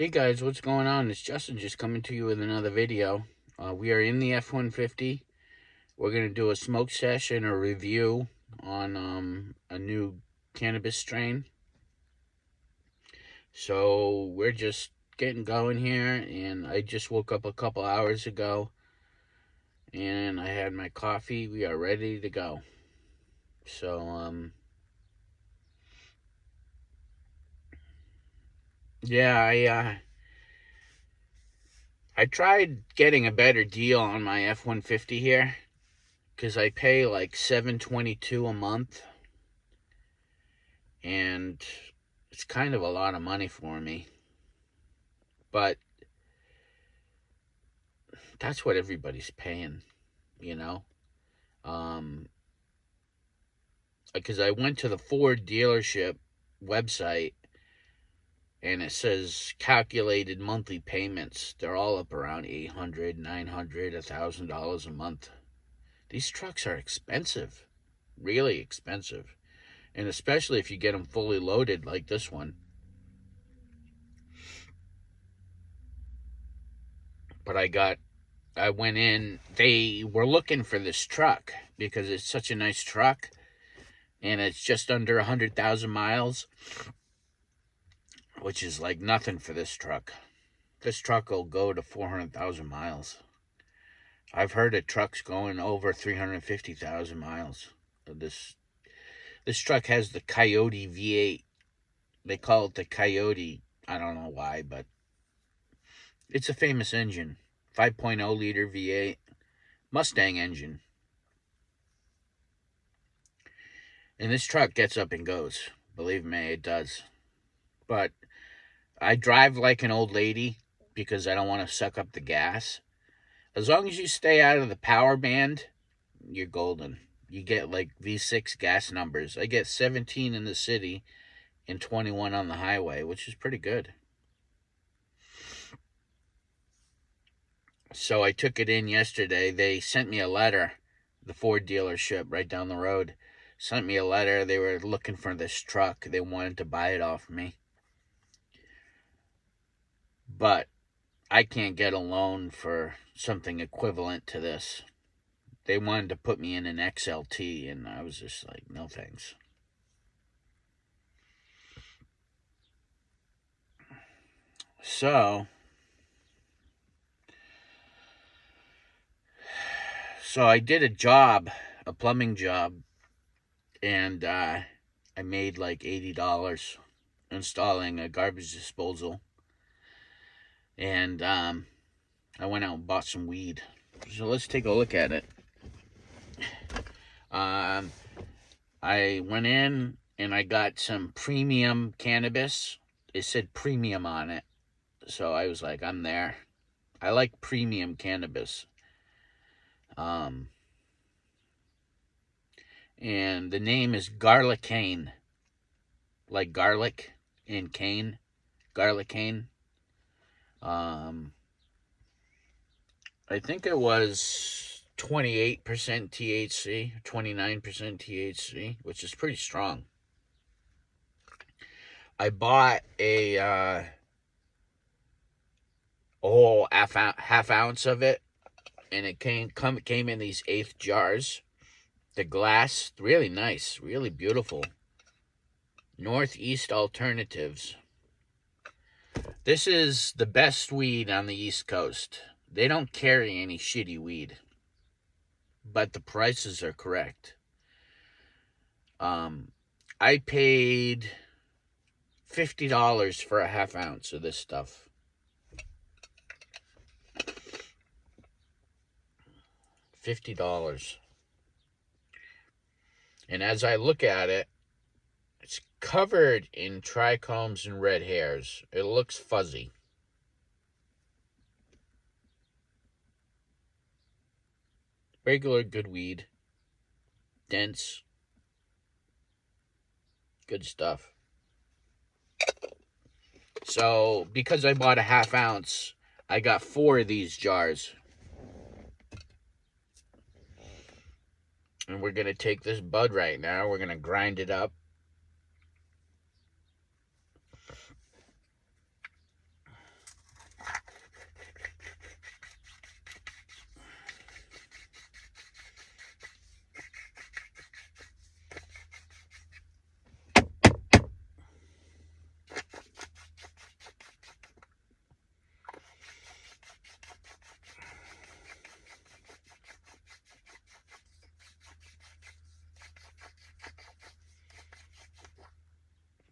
Hey guys, what's going on? It's Justin just coming to you with another video. We are in the F-150. We're going to do a smoke session or review on a new cannabis strain. So we're just getting going here, and I just woke up a couple hours ago, and I had my coffee. We are ready to go. So, yeah, I tried getting a better deal on my F-150 here, because I pay like $722 a month, and it's kind of a lot of money for me. But that's what everybody's paying, you know? Because I went to the Ford dealership website, and it says calculated monthly payments. They're all up around $800, $900, $1,000 a month. These trucks are expensive, really expensive. And especially if you get them fully loaded like this one. But I went in, they were looking for this truck because it's such a nice truck, and it's just under 100,000 miles, which is like nothing for this truck. This truck will go to 400,000 miles. I've heard of trucks going over 350,000 miles. This truck has the Coyote V8. They call it the Coyote. I don't know why, but it's a famous engine. 5.0 liter V8 Mustang engine. And this truck gets up and goes. Believe me, it does. But I drive like an old lady because I don't want to suck up the gas. As long as you stay out of the power band, you're golden. You get like V6 gas numbers. I get 17 in the city and 21 on the highway, which is pretty good. So I took it in yesterday. They sent me a letter. The Ford dealership right down the road sent me a letter. They were looking for this truck. They wanted to buy it off me. But I can't get a loan for something equivalent to this. They wanted to put me in an XLT, and I was just like, no thanks. So I did a job, a plumbing job, and I made like $80 installing a garbage disposal. And I went out and bought some weed. So let's take a look at it. I went in and I got some premium cannabis. It said premium on it. So I was like, I'm there. I like premium cannabis. And the name is Garlicane. Like garlic and cane. Garlicane. I think it was 28% THC, 29% THC, which is pretty strong. I bought a whole half ounce of it, and it came in these eighth jars. The glass, really nice, really beautiful. Northeast Alternatives. This is the best weed on the East Coast. They don't carry any shitty weed, but the prices are correct. I paid $50 for a half ounce of this stuff. $50. And as I look at it, it's covered in trichomes and red hairs. It looks fuzzy. Regular good weed. Dense. Good stuff. So, because I bought a half ounce, I got 4 of these jars. And we're going to take this bud right now. We're going to grind it up.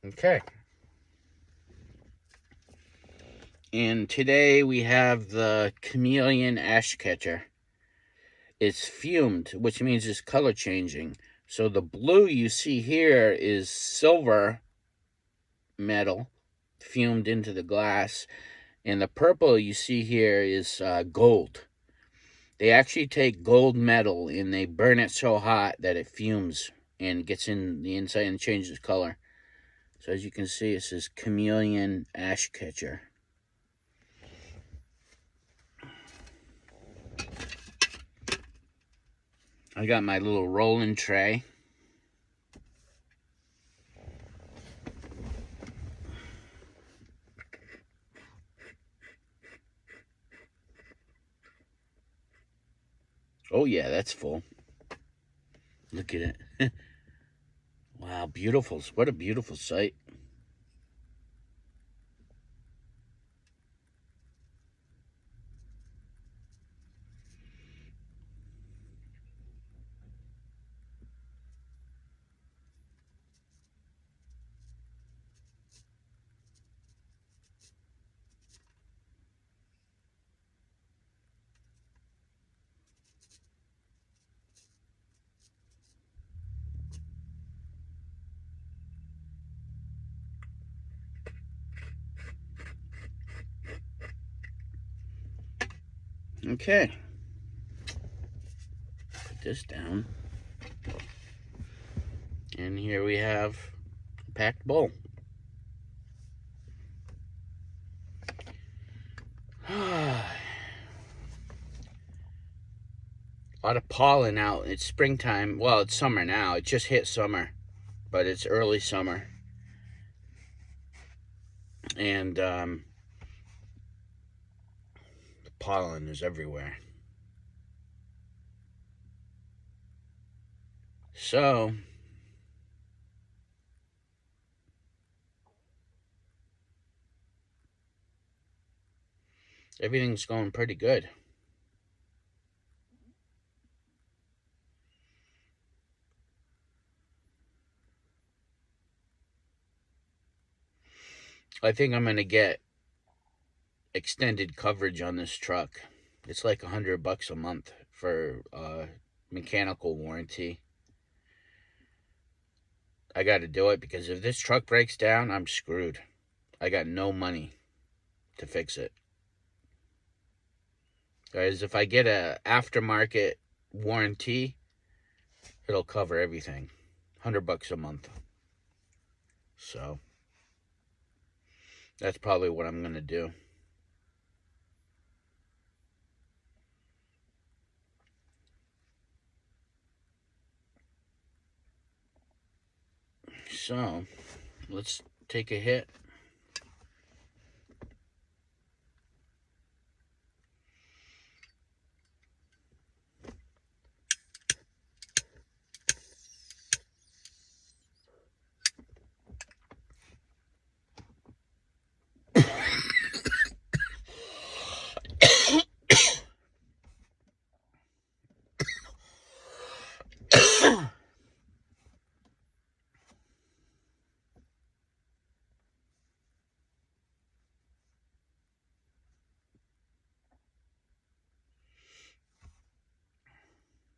Okay. And today we have the chameleon ash catcher. It's fumed, which means it's color changing. So the blue you see here is silver metal fumed into the glass, and the purple you see here is gold. They actually take gold metal and they burn it so hot that it fumes and gets in the inside and changes color. So as you can see, it says chameleon ash catcher. I got my little rolling tray. Oh yeah, that's full. Look at it. Wow, beautiful. What a beautiful sight. Okay. Put this down. And here we have a packed bowl. A lot of pollen out. It's springtime. Well, it's summer now. It just hit summer, but it's early summer. And the pollen is everywhere. So, everything's going pretty good. I think I'm going to get extended coverage on this truck. It's like $100 a month for mechanical warranty. I got to do it because if this truck breaks down, I'm screwed. I got no money to fix it. Guys, if I get a aftermarket warranty, it'll cover everything. $100 a month. So that's probably what I'm going to do. So let's take a hit.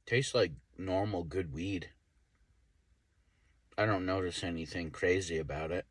Tastes like normal good weed. I don't notice anything crazy about it.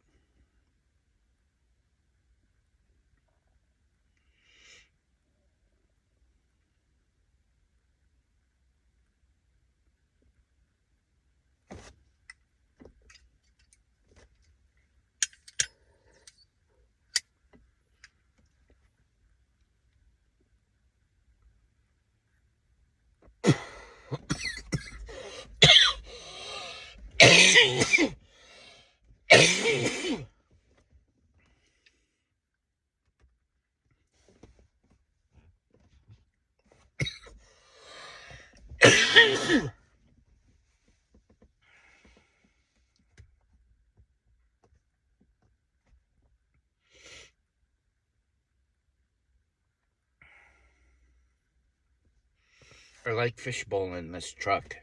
I like fishbowl in this truck.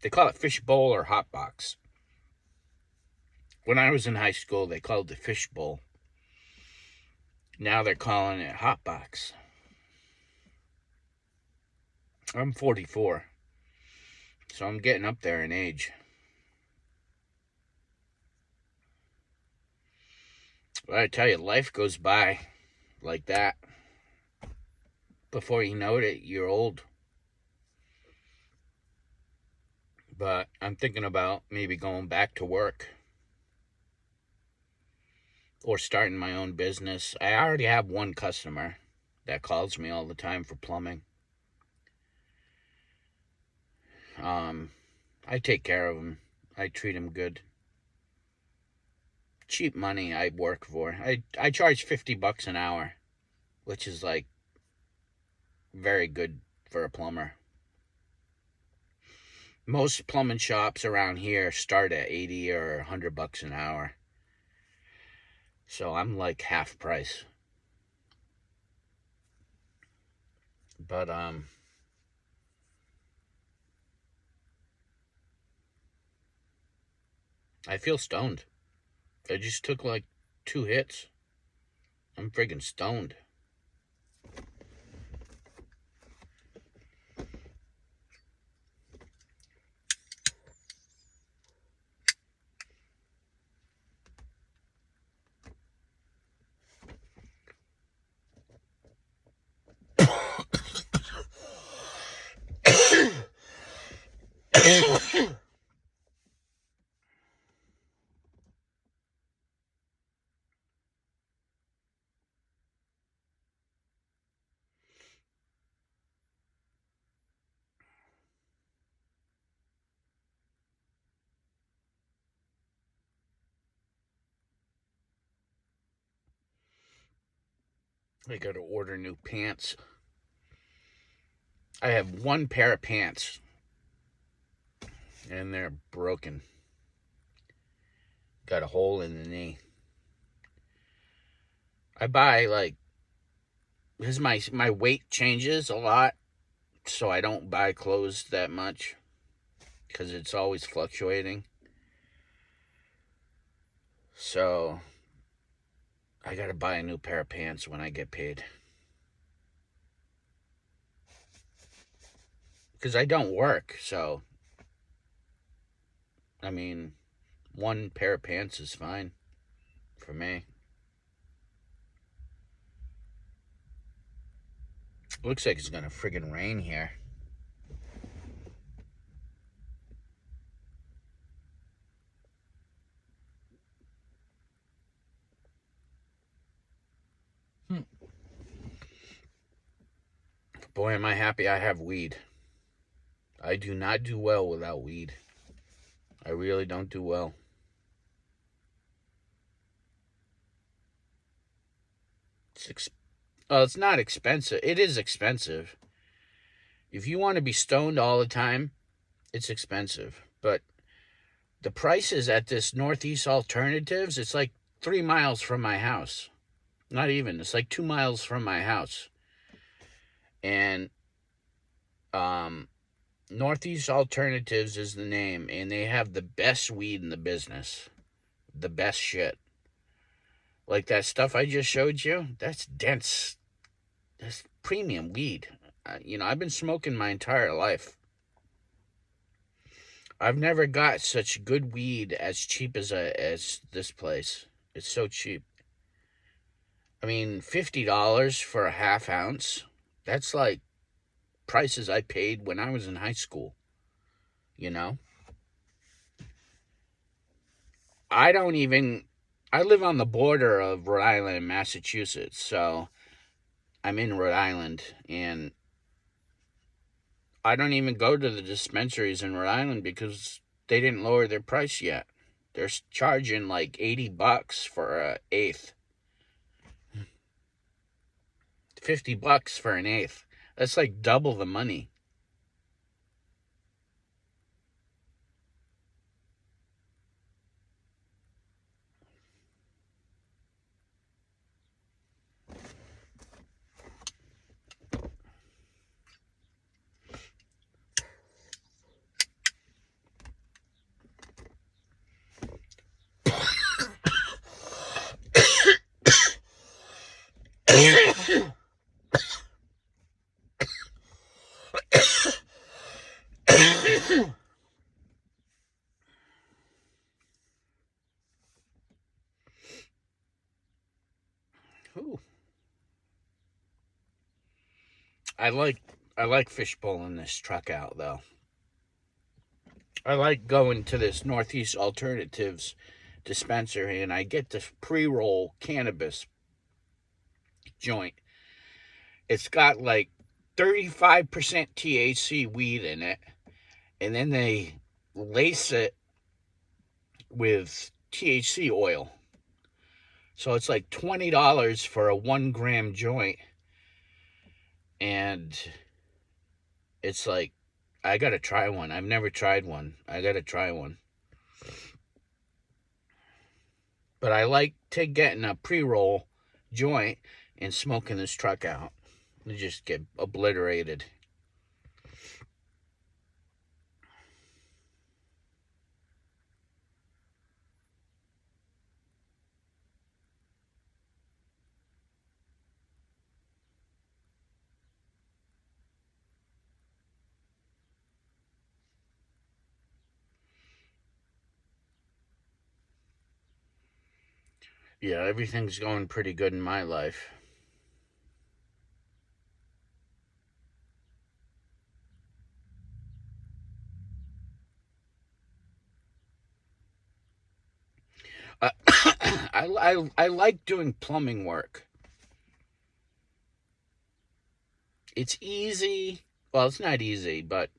They call it fishbowl or hot box. When I was in high school, they called it fishbowl. Now they're calling it hot box. I'm 44, so I'm getting up there in age. But I tell you, life goes by like that. Before you know it, you're old. But I'm thinking about maybe going back to work or starting my own business. I already have one customer that calls me all the time for plumbing. I take care of him. I treat him good. Cheap money I work for. I charge $50 an hour, which is like very good for a plumber. Most plumbing shops around here start at 80 or $100 an hour. So I'm like half price. But I feel stoned. I just took like 2 hits. I'm friggin' stoned. I gotta order new pants. I have one pair of pants, and they're broken. Got a hole in the knee. I buy like, because my weight changes a lot, so I don't buy clothes that much because it's always fluctuating. So I gotta buy a new pair of pants when I get paid. Because I don't work, so I mean, one pair of pants is fine for me. Looks like it's gonna friggin' rain here. Boy, am I happy I have weed. I do not do well without weed. I really don't do well. It's not expensive. It is expensive. If you want to be stoned all the time, it's expensive. But the prices at this Northeast Alternatives, it's like 3 miles from my house. Not even. It's like 2 miles from my house. And Northeast Alternatives is the name, and they have the best weed in the business. The best shit. Like that stuff I just showed you, that's dense. That's premium weed. I've been smoking my entire life. I've never got such good weed as cheap as this place. It's so cheap. I mean, $50 for a half ounce. That's like prices I paid when I was in high school. You know? I live on the border of Rhode Island and Massachusetts, so I'm in Rhode Island, and I don't even go to the dispensaries in Rhode Island because they didn't lower their price yet. They're charging like $80 for an eighth. $50 for an eighth. That's like double the money. Ooh. I like I like fish pulling this truck out though. I like going to this Northeast Alternatives dispensary and I get this pre-roll cannabis joint. It's got like 35% THC weed in it, and then they lace it with THC oil. So it's like $20 for a 1 gram joint, and it's like I gotta try one. I've never tried one. I gotta try one. But I like to getting a pre-roll joint and smoking this truck out. You just get obliterated. Yeah, everything's going pretty good in my life. Uh, I like doing plumbing work. It's easy. Well, it's not easy, but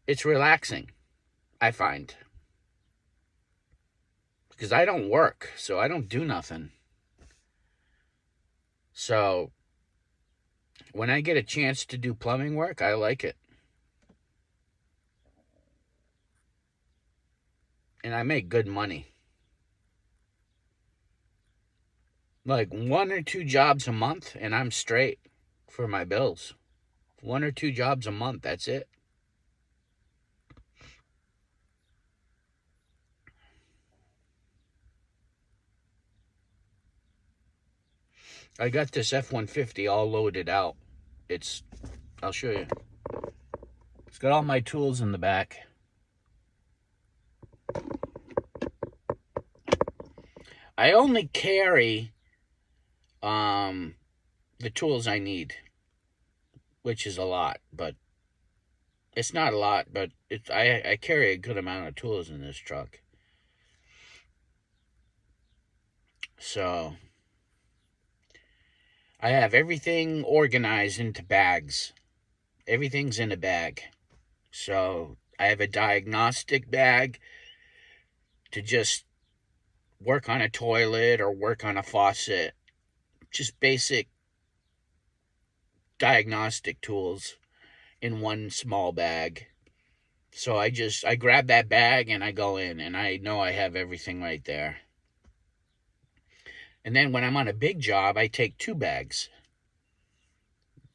it's relaxing, I find. Because I don't work, so I don't do nothing. So when I get a chance to do plumbing work, I like it. And I make good money. Like 1 or 2 jobs a month, and I'm straight for my bills. 1 or 2 jobs a month, that's it. I got this F-150 all loaded out. I'll show you. It's got all my tools in the back. I only carry um, the tools I need, which is a lot, but it's not a lot, but I carry a good amount of tools in this truck. So I have everything organized into bags. Everything's in a bag. So I have a diagnostic bag to just work on a toilet or work on a faucet. Just basic diagnostic tools in one small bag. So I grab that bag and I go in and I know I have everything right there. And then when I'm on a big job, I take 2 bags.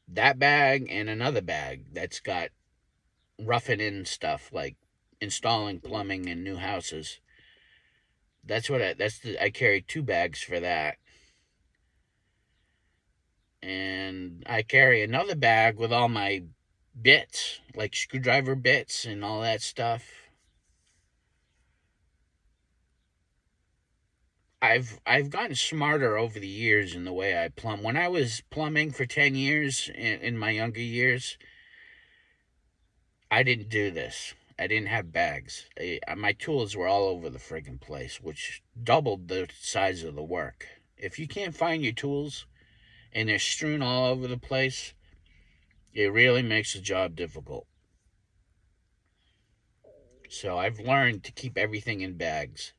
That bag and another bag that's got roughing in stuff like installing plumbing in new houses. I carry 2 bags for that. And I carry another bag with all my bits, like screwdriver bits and all that stuff. I've gotten smarter over the years in the way I plumb. When I was plumbing for 10 years in my younger years, I didn't do this. I didn't have bags. My tools were all over the friggin' place, which doubled the size of the work. If you can't find your tools and they're strewn all over the place, it really makes the job difficult. So I've learned to keep everything in bags.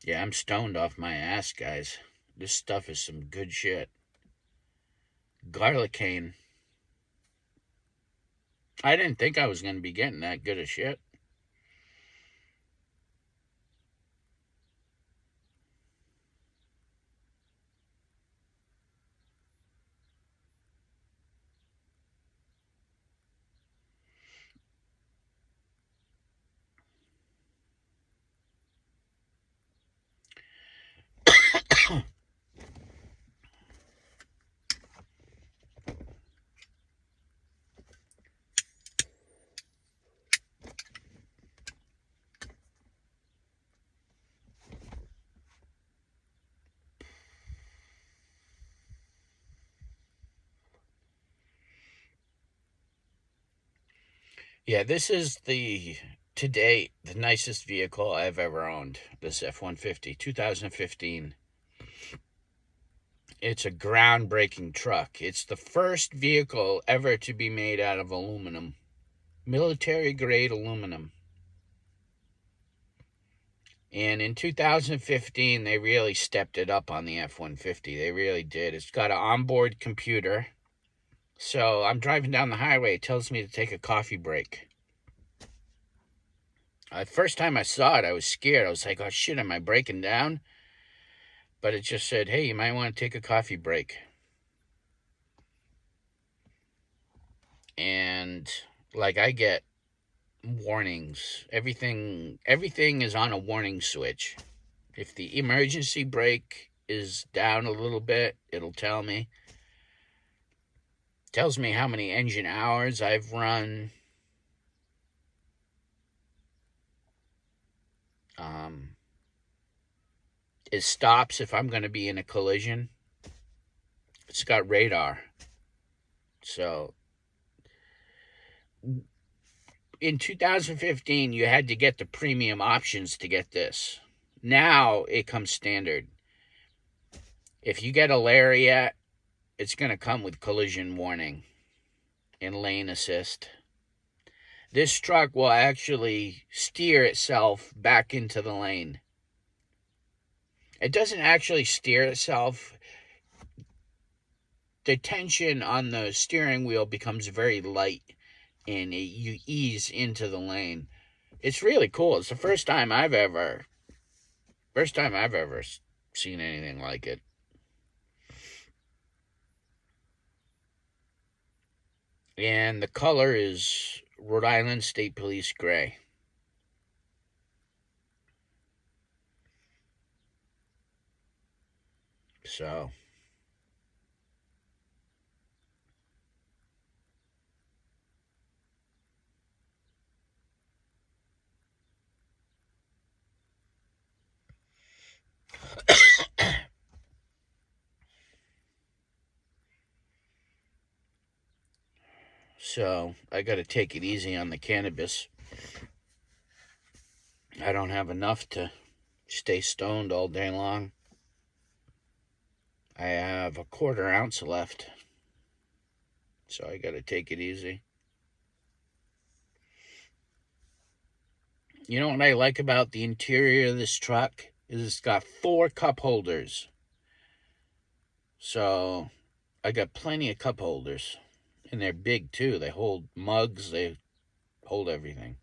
Yeah, I'm stoned off my ass, guys. This stuff is some good shit. Garlicane. I didn't think I was going to be getting that good of shit. Yeah, this is to date, the nicest vehicle I've ever owned. This F-150, 2015. It's a groundbreaking truck. It's the first vehicle ever to be made out of aluminum, military grade aluminum. And in 2015, they really stepped it up on the F-150. They really did. It's got an onboard computer. So I'm driving down the highway. It tells me to take a coffee break. First time I saw it, I was scared. I was like, oh shit, am I breaking down? But it just said, hey, you might want to take a coffee break. And like I get warnings. Everything is on a warning switch. If the emergency brake is down a little bit, it'll tell me. Tells me how many engine hours I've run. It stops if I'm going to be in a collision. It's got radar. So in 2015, you had to get the premium options to get this. Now it comes standard. If you get a Lariat, it's going to come with collision warning and lane assist. This truck will actually steer itself back into the lane. It doesn't actually steer itself. The tension on the steering wheel becomes very light and you ease into the lane. It's really cool. It's the first time I've ever seen anything like it. And the color is Rhode Island State Police gray. So I got to take it easy on the cannabis. I don't have enough to stay stoned all day long. I have a quarter ounce left, so I got to take it easy. You know what I like about the interior of this truck is it's got 4 cup holders. So I got plenty of cup holders, and they're big too. They hold mugs, they hold everything.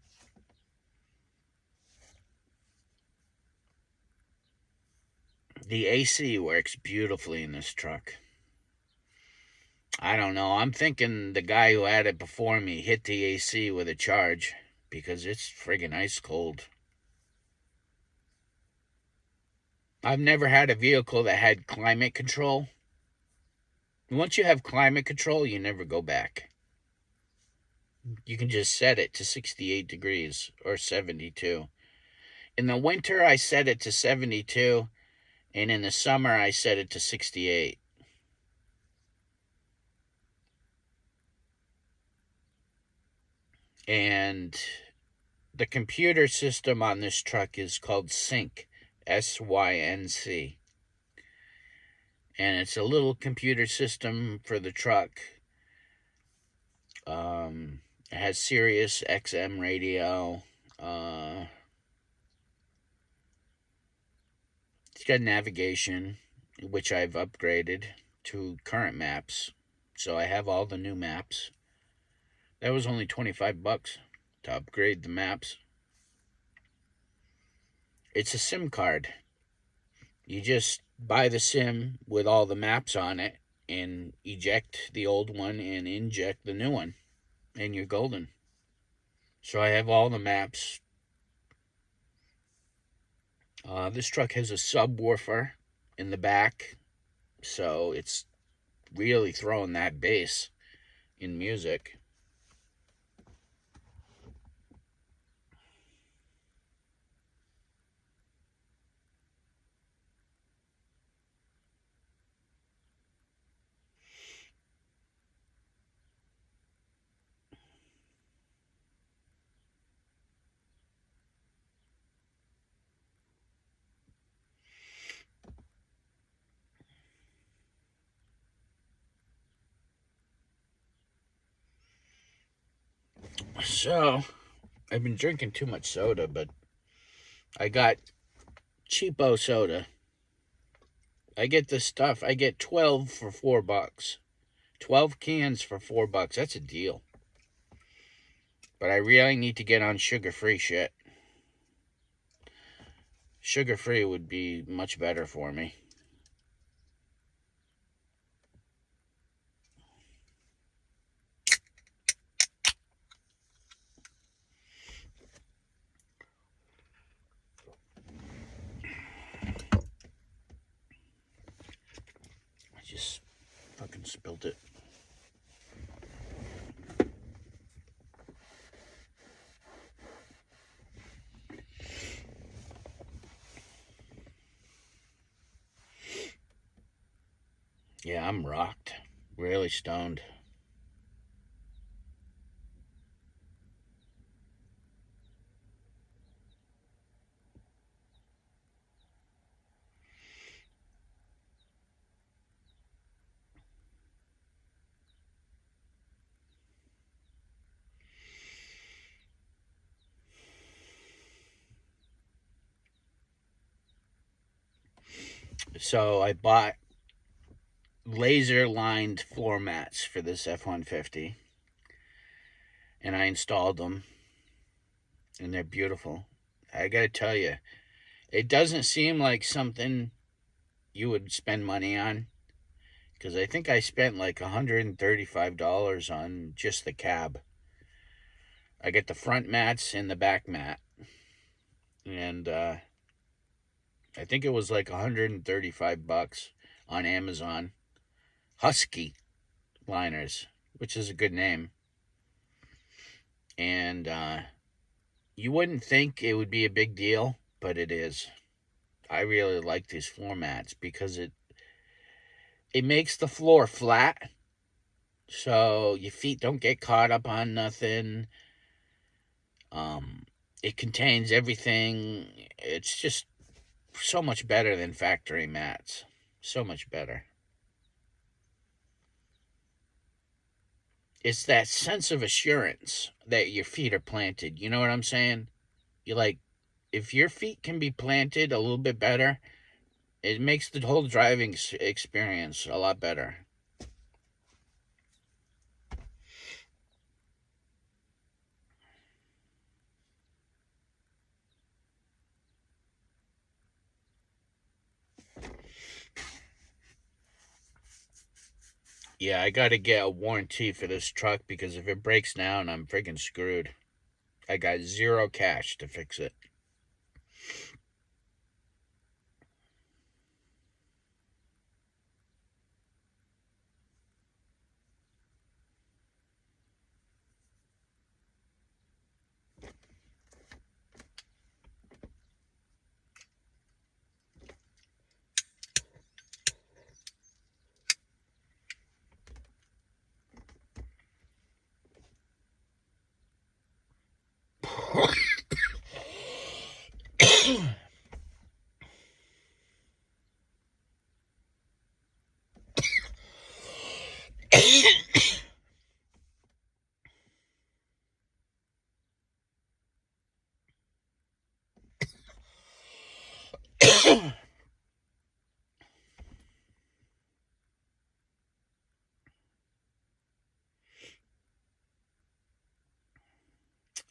The AC works beautifully in this truck. I don't know. I'm thinking the guy who had it before me hit the AC with a charge because it's friggin' ice cold. I've never had a vehicle that had climate control. Once you have climate control, you never go back. You can just set it to 68 degrees or 72. In the winter, I set it to 72, and in the summer, I set it to 68. And the computer system on this truck is called Sync, SYNC. And it's a little computer system for the truck. It has Sirius XM radio. It's got navigation, which I've upgraded to current maps. So I have all the new maps. That was only $25 to upgrade the maps. It's a SIM card. You just buy the SIM with all the maps on it and eject the old one and inject the new one, and you're golden. So I have all the maps. This truck has a subwoofer in the back, so it's really throwing that bass in music. So, I've been drinking too much soda, but I got cheapo soda. I get this stuff. I get 12 for $4. 12 cans for $4. That's a deal. But I really need to get on sugar-free shit. Sugar-free would be much better for me. I just fucking spilled it. Yeah, I'm rocked. Really stoned. So I bought laser lined floor mats for this F-150, and I installed them, and they're beautiful. I gotta tell you, it doesn't seem like something you would spend money on, because I think I spent like $135 on just the cab. I get the front mats and the back mat, and I think it was like $135 on Amazon. Husky liners, which is a good name. And you wouldn't think it would be a big deal, but it is. I really like these floor mats because it makes the floor flat, so your feet don't get caught up on nothing. Um, it contains everything. It's just so much better than factory mats. So much better. It's that sense of assurance that your feet are planted. You know what I'm saying? You like, if your feet can be planted a little bit better, it makes the whole driving experience a lot better. Yeah, I got to get a warranty for this truck because if it breaks down, I'm freaking screwed. I got zero cash to fix it.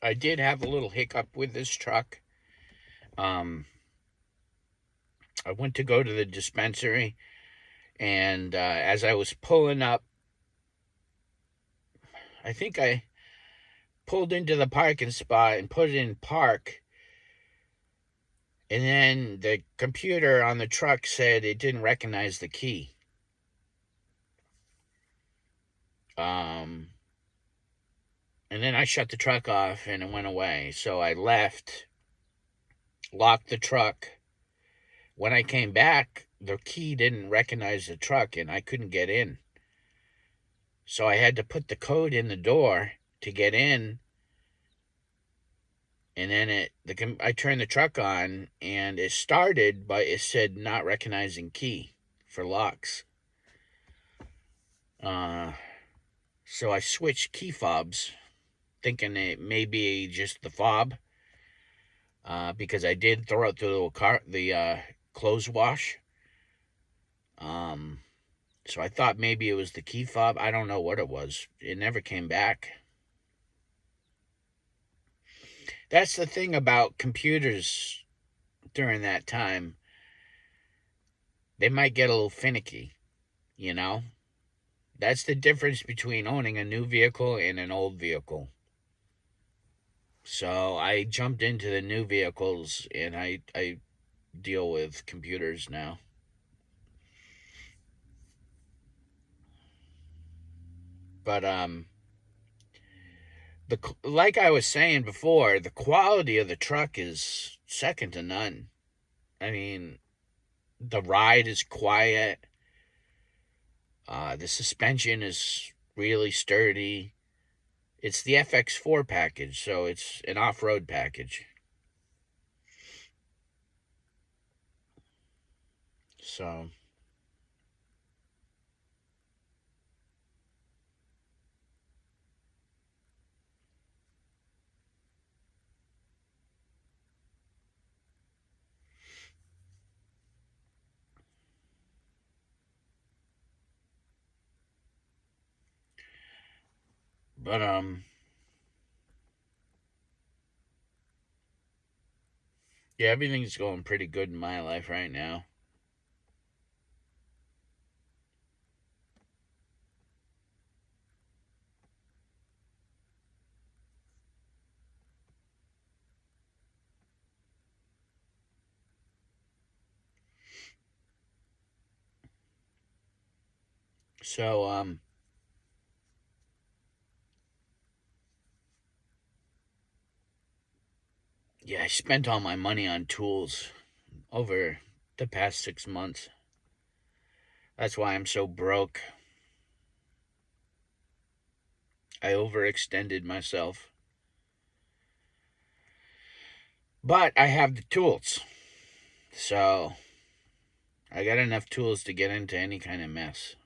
I did have a little hiccup with this truck. Um, I went to go to the dispensary, and as I was pulling up, I think I pulled into the parking spot and put it in park. And then the computer on the truck said it didn't recognize the key. Um, and then I shut the truck off and it went away. So I left, locked the truck. When I came back, the key didn't recognize the truck and I couldn't get in. So I had to put the code in the door to get in. And then I turned the truck on and it started, but it said not recognizing key for locks. So I switched key fobs thinking it may be just the fob, because I did throw it through the clothes wash. Um, so I thought maybe it was the key fob. I don't know what it was. It never came back. That's the thing about computers during that time. They might get a little finicky, you know? That's the difference between owning a new vehicle and an old vehicle. So I jumped into the new vehicles and I deal with computers now. But the like I was saying before, the quality of the truck is second to none. I mean, the ride is quiet. The suspension is really sturdy. It's the FX4 package, so it's an off-road package. So, but yeah, everything's going pretty good in my life right now. So, yeah, I spent all my money on tools over the past 6 months. That's why I'm so broke. I overextended myself. But I have the tools. So I got enough tools to get into any kind of mess.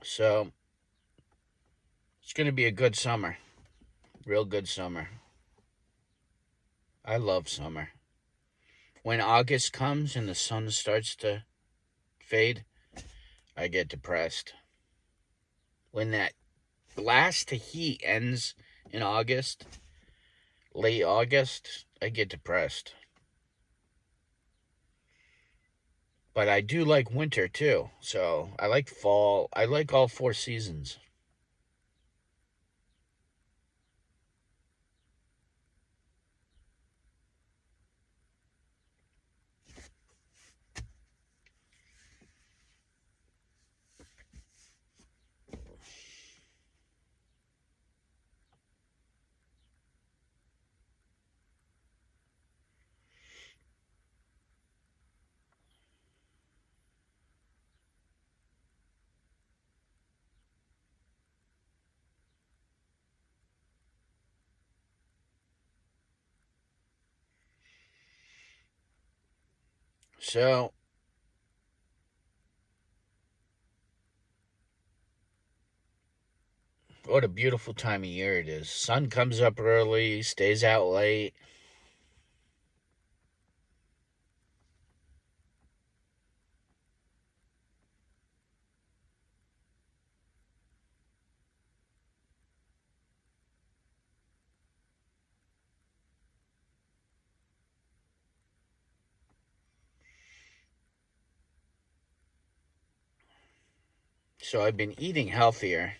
So it's going to be a good summer. Real good summer. I love summer. When August comes and the sun starts to fade, I get depressed. When that blast to heat ends in August, late August, I get depressed. But I do like winter too. So I like fall. I like all four seasons. So what a beautiful time of year it is. Sun comes up early, stays out late. So I've been eating healthier.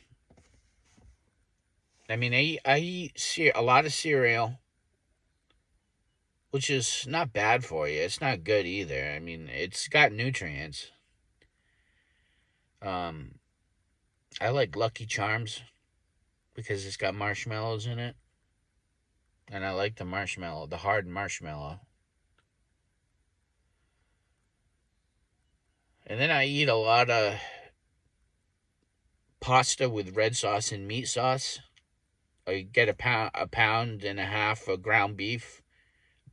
I mean, I eat a lot of cereal, which is not bad for you. It's not good either. I mean, it's got nutrients. Um, I like Lucky Charms because it's got marshmallows in it, and I like the marshmallow, the hard marshmallow. And then I eat a lot of pasta with red sauce and meat sauce. I get a pound and a half of ground beef,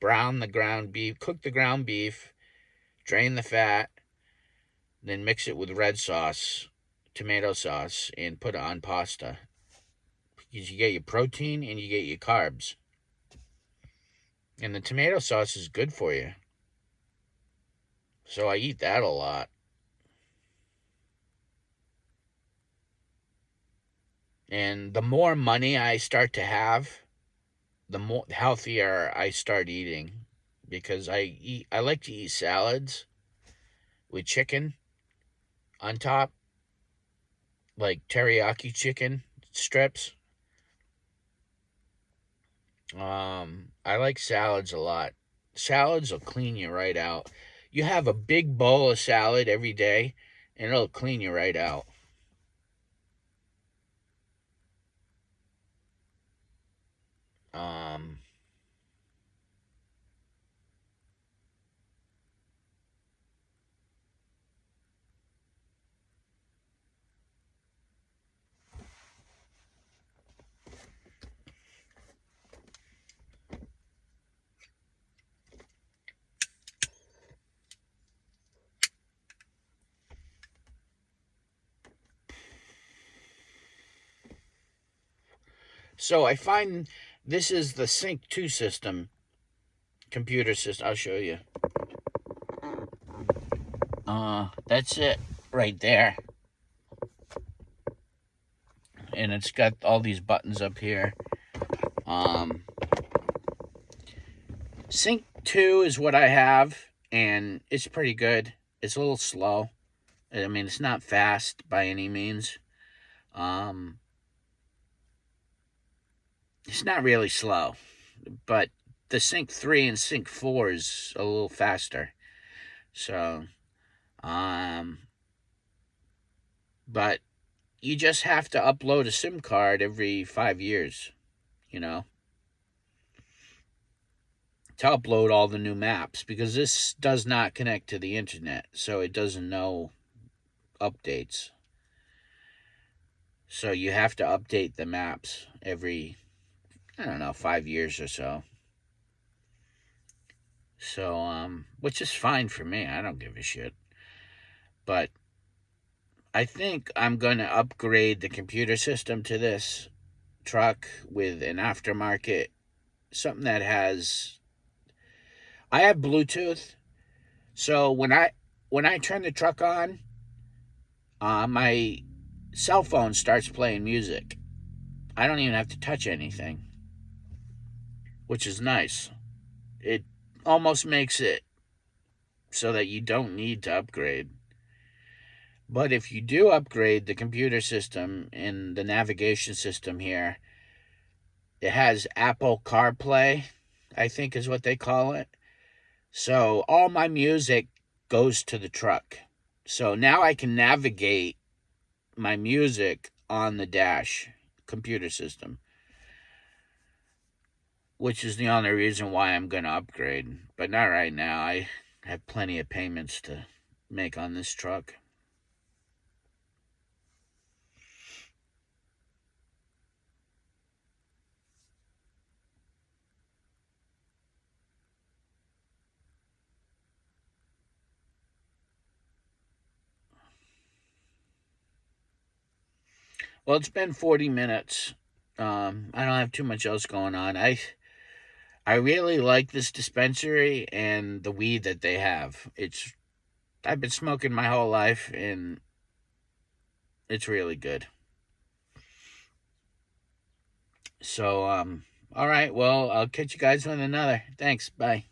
brown the ground beef, cook the ground beef, drain the fat, then mix it with red sauce, tomato sauce, and put it on pasta. Because you get your protein and you get your carbs. And the tomato sauce is good for you. So I eat that a lot. And the more money I start to have, the more healthier I start eating. Because I like to eat salads with chicken on top, like teriyaki chicken strips. I like salads a lot. Salads will clean you right out. You have a big bowl of salad every day, and it'll clean you right out. Um, so I find this is the Sync 2 system, computer system. I'll show you. That's it right there. And it's got all these buttons up here. Um, Sync 2 is what I have, and it's pretty good. It's a little slow. I mean, it's not fast by any means. Um, it's not really slow, but the Sync 3 and Sync 4 is a little faster. So, um, but you just have to upload a SIM card every 5 years, you know, to upload all the new maps because this does not connect to the internet, so it doesn't know updates. So you have to update the maps every, I don't know, 5 years or so. So, which is fine for me. I don't give a shit. But I think I'm going to upgrade the computer system to this truck with an aftermarket, something that has. I have Bluetooth, so when I turn the truck on, my cell phone starts playing music. I don't even have to touch anything, which is nice. It almost makes it so that you don't need to upgrade. But if you do upgrade the computer system and the navigation system here, it has Apple CarPlay, I think is what they call it. So all my music goes to the truck. So now I can navigate my music on the dash computer system, which is the only reason why I'm going to upgrade. But not right now. I have plenty of payments to make on this truck. Well, it's been 40 minutes. I don't have too much else going on. I really like this dispensary and the weed that they have. I've been smoking my whole life, and it's really good. So, all right. Well, I'll catch you guys on another. Thanks. Bye.